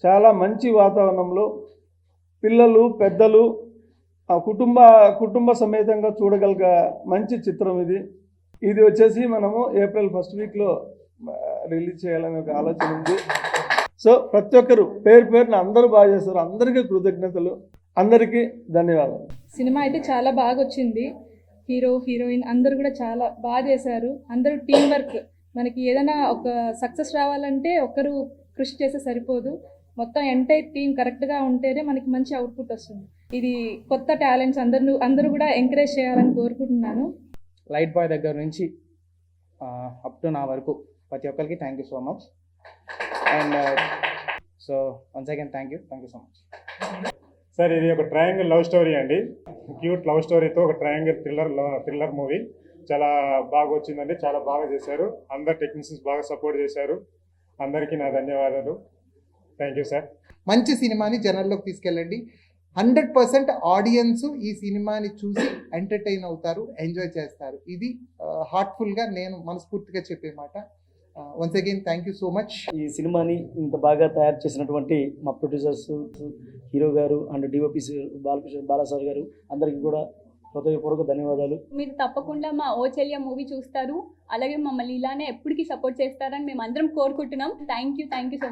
చాలా మంచి వాతావరణంలో పిల్లలు పెద్దలు కుటుంబ సమేతంగా చూడగలిగే మంచి చిత్రం ఇది. ఇది వచ్చేసి మనము ఏప్రిల్ 1st వీక్లో రిలీజ్ చేయాలనే ఒక ఆలోచన ఉంది. సో ప్రతి ఒక్కరు పేరున అందరూ బాగా చేస్తారు. అందరికీ కృతజ్ఞతలు, అందరికీ ధన్యవాదాలు. సినిమా అయితే చాలా బాగా వచ్చింది. హీరో హీరోయిన్ అందరూ కూడా చాలా బాగా చేశారు. అందరూ టీం వర్క్. మనకి ఏదైనా ఒక సక్సెస్ రావాలంటే ఒకరు కృషి చేస్తే సరిపోదు, మొత్తం ఎంటైర్ టీం కరెక్ట్గా ఉంటేనే మనకి మంచి అవుట్పుట్ వస్తుంది. ఇది కొత్త టాలెంట్స్ అందరూ కూడా ఎంకరేజ్ చేయాలని కోరుకుంటున్నాను. లైట్ బాయ్ దగ్గర నుంచి అప్ టు నా వరకు ప్రతి ఒక్కరికి thank you so much. And so once again thank you so much. Sir ఇది ఒక ట్రయాంగిల్ లవ్ స్టోరీ అండి. క్యూట్ లవ్ స్టోరీతో ఒక ట్రయాంగిల్ థ్రిల్లర్ మూవీ. చాలా బాగా వచ్చిందండి, చాలా బాగా చేశారు. అందరు టెక్నీషియన్స్ బాగా సపోర్ట్ చేశారు. అందరికీ నా ధన్యవాదాలు. Thank you sir. మంచి సినిమాని జనాల్లోకి తీసుకెళ్ళండి. 100% ఆడియన్స్ ఈ సినిమాని చూసి ఎంటర్టైన్ అవుతారు, ఎంజాయ్ చేస్తారు. ఇది హార్ట్ఫుల్గా నేను మనస్ఫూర్తిగా చెప్పే మాట. Once again thank you so much. ఈ సినిమాని ఇంత బాగా తయారు చేసినటువంటి మా ప్రొడ్యూసర్స్, హీరో గారు అండ్ డిఓపి బాలాసార్ గారు అందరికీ కూడా హృదయపూర్వక ధన్యవాదాలు. మీరు తప్పకుండా మా ఓ చెల్లియ మూవీ చూస్తారు, అలాగే మమ్మల్ని ఇలానే ఎప్పటికీ సపోర్ట్ చేస్తారని మేము అందరం కోరుకుంటున్నాం. Thank you so much.